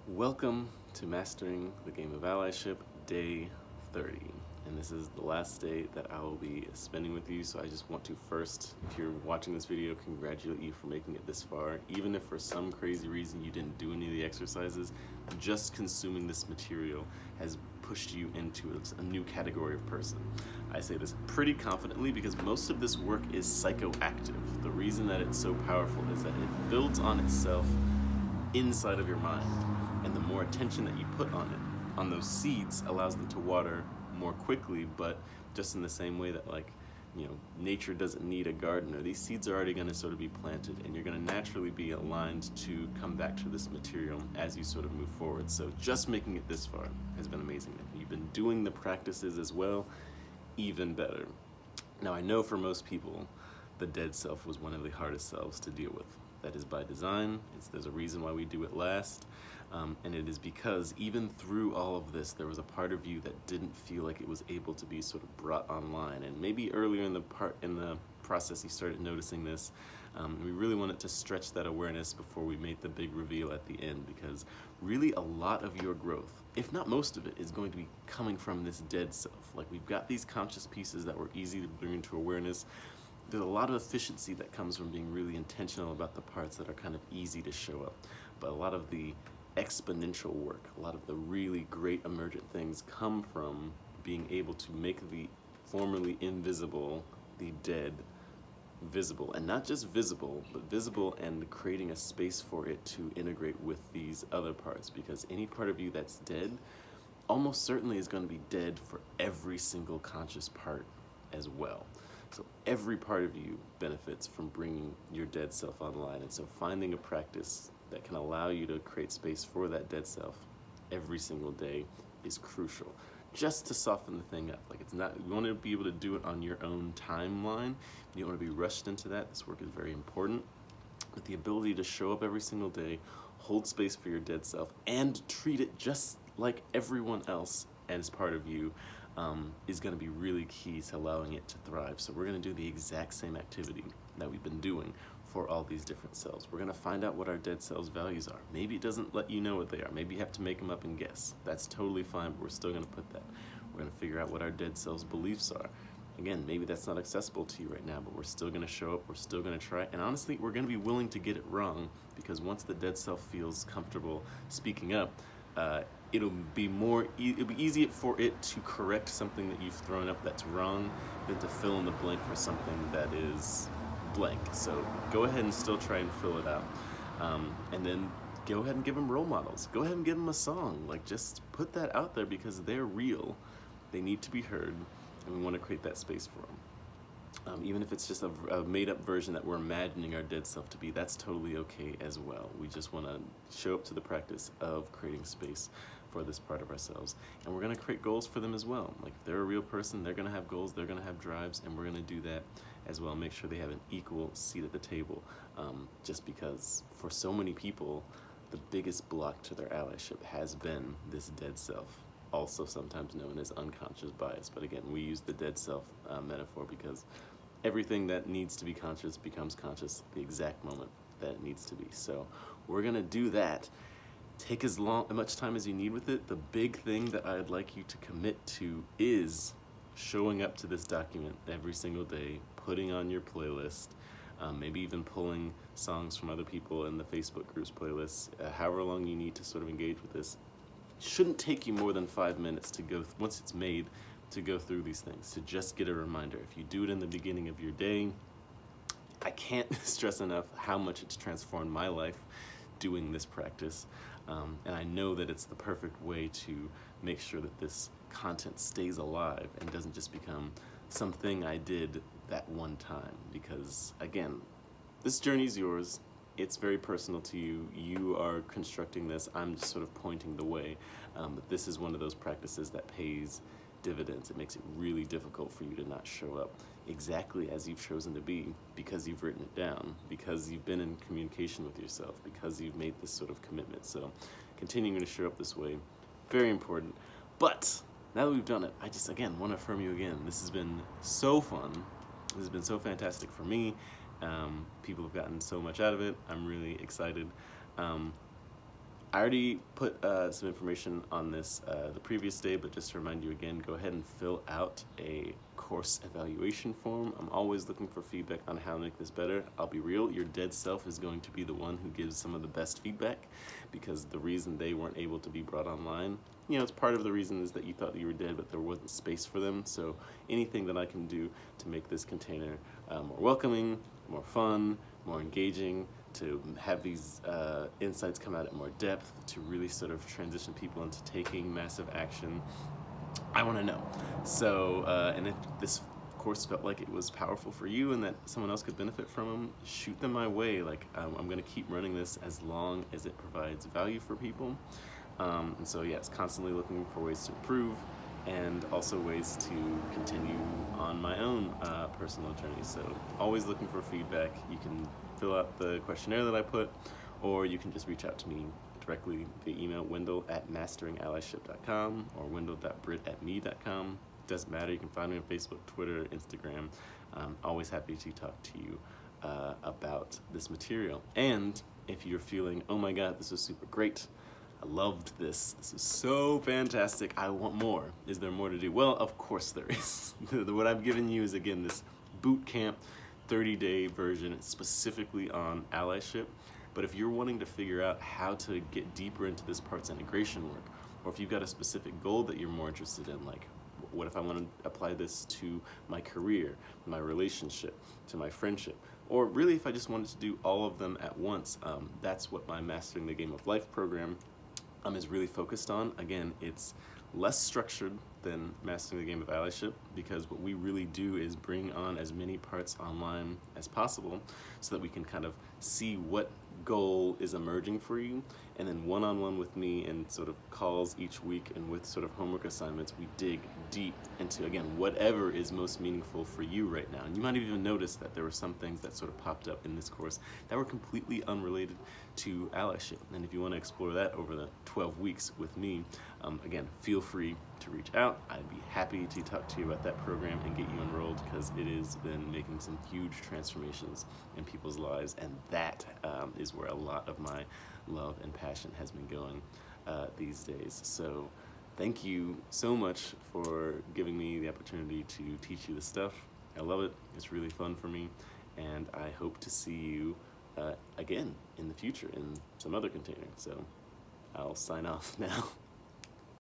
Welcome to Mastering the Game of Allyship, Day 30. And this is the last day that I will be spending with you, so I just want to first, if you're watching this video, congratulate you for making it this far. Even if for some crazy reason you didn't do any of the exercises, just consuming this material has pushed you into a new category of person. I say this pretty confidently because most of this work is psychoactive. The reason that it's so powerful is that it builds on itself inside of your mind, and the more attention that you put on it, on those seeds, allows them to water more quickly. But just in the same way that, like, nature doesn't need a gardener, these seeds are already going to sort of be planted, and you're going to naturally be aligned to come back to this material as you sort of move forward. So just making it this far has been amazing. If you've been doing the practices as well, even better. Now, I know for most people the dead self was one of the hardest selves to deal with. That is by design. There's a reason why we do it last, and it is because even through all of this, there was a part of you that didn't feel like it was able to be sort of brought online. And maybe earlier in the process, you started noticing this. We really wanted to stretch that awareness before we made the big reveal at the end, because really a lot of your growth, if not most of it, is going to be coming from this dead self. Like, we've got these conscious pieces that were easy to bring into awareness. There's a lot of efficiency that comes from being really intentional about the parts that are kind of easy to show up. But a lot of the exponential work, a lot of the really great emergent things come from being able to make the formerly invisible, the dead, visible. And not just visible, but visible and creating a space for it to integrate with these other parts. Because any part of you that's dead almost certainly is going to be dead for every single conscious part as well. So every part of you benefits from bringing your dead self online. And so finding a practice that can allow you to create space for that dead self every single day is crucial, just to soften the thing up. Like, it's not, you want to be able to do it on your own timeline. You don't want to be rushed into that. This work is very important. But the ability to show up every single day, hold space for your dead self, and treat it just like everyone else as part of you, is going to be really key to allowing it to thrive. So we're going to do the exact same activity that we've been doing for all these different cells. We're going to find out what our dead cells' values are. Maybe it doesn't let you know what they are. Maybe you have to make them up and guess. That's totally fine, but we're still going to put that. We're going to figure out what our dead cells' beliefs are. Again, maybe that's not accessible to you right now, but we're still going to show up, we're still going to try, and honestly, we're going to be willing to get it wrong, because once the dead self feels comfortable speaking up, it'll be easier for it to correct something that you've thrown up that's wrong than to fill in the blank for something that is blank. So go ahead and still try and fill it out. And then go ahead and give them role models. Go ahead and give them a song. Like, just put that out there, because they're real. They need to be heard, and we want to create that space for them. Even if it's just a made-up version that we're imagining our dead self to be, that's totally okay as well. We just want to show up to the practice of creating space for this part of ourselves. And we're going to create goals for them as well. Like, if they're a real person, they're going to have goals, they're going to have drives, and we're going to do that as well. Make sure they have an equal seat at the table. Just because for so many people, the biggest block to their allyship has been this dead self, also sometimes known as unconscious bias. But again, we use the dead self metaphor because everything that needs to be conscious becomes conscious the exact moment that it needs to be. So we're gonna do that. Take as much time as you need with it. The big thing that I'd like you to commit to is showing up to this document every single day, putting on your playlist, maybe even pulling songs from other people in the Facebook group's playlists, however long you need to sort of engage with this. Shouldn't take you more than 5 minutes to go, once it's made, to go through these things, to just get a reminder. If you do it in the beginning of your day, I can't stress enough how much it's transformed my life doing this practice. And I know that it's the perfect way to make sure that this content stays alive and doesn't just become something I did that one time. Because again, this journey is yours. It's very personal to you. You are constructing this. I'm just sort of pointing the way. But this is one of those practices that pays dividends. It makes it really difficult for you to not show up exactly as you've chosen to be, because you've written it down, because you've been in communication with yourself, because you've made this sort of commitment. So continuing to show up this way, very important. But now that we've done it, I just, again, want to affirm you again. This has been so fun. This has been so fantastic for me. People have gotten so much out of it. I'm really excited. I already put some information on this the previous day, but just to remind you again, go ahead and fill out a course evaluation form. I'm always looking for feedback on how to make this better. I'll be real, your dead self is going to be the one who gives some of the best feedback, because the reason they weren't able to be brought online, you know, it's part of the reason is that you thought you were dead, but there wasn't space for them. So anything that I can do to make this container more welcoming, more fun, more engaging, to have these insights come out at more depth, to really sort of transition people into taking massive action, I want to know. So, and if this course felt like it was powerful for you and that someone else could benefit from them, shoot them my way. Like, I'm going to keep running this as long as it provides value for people. And so, yes, constantly looking for ways to improve, and also ways to continue on my own personal journey. So always looking for feedback. You can fill out the questionnaire that I put, or you can just reach out to me directly via email, wendell@masteringallyship.com or wendell.britt@me.com. Doesn't matter, you can find me on Facebook, Twitter, Instagram. Always happy to talk to you about this material. And if you're feeling, oh my God, this was super great, I loved this. This is so fantastic. I want more. Is there more to do? Well, of course there is. What I've given you is, again, this boot camp 30-day version specifically on allyship. But if you're wanting to figure out how to get deeper into this parts integration work, or if you've got a specific goal that you're more interested in, like what if I want to apply this to my career, my relationship, to my friendship, or really if I just wanted to do all of them at once, that's what my Mastering the Game of Life program is really focused on. Again, it's less structured than Mastering the Game of Allyship, because what we really do is bring on as many parts online as possible so that we can kind of see what goal is emerging for you, and then one-on-one with me and sort of calls each week and with sort of homework assignments, we dig deep into, again, whatever is most meaningful for you right now. And you might have even noticed that there were some things that sort of popped up in this course that were completely unrelated to allyship. And if you want to explore that over the 12 weeks with me, again, feel free to reach out. I'd be happy to talk to you about that program and get you enrolled, because it has been making some huge transformations in people's lives, and that is where a lot of my love and passion has been going these days. So thank you so much for giving me the opportunity to teach you this stuff. I love it. It's really fun for me, and I hope to see you again in the future in some other container. So I'll sign off now.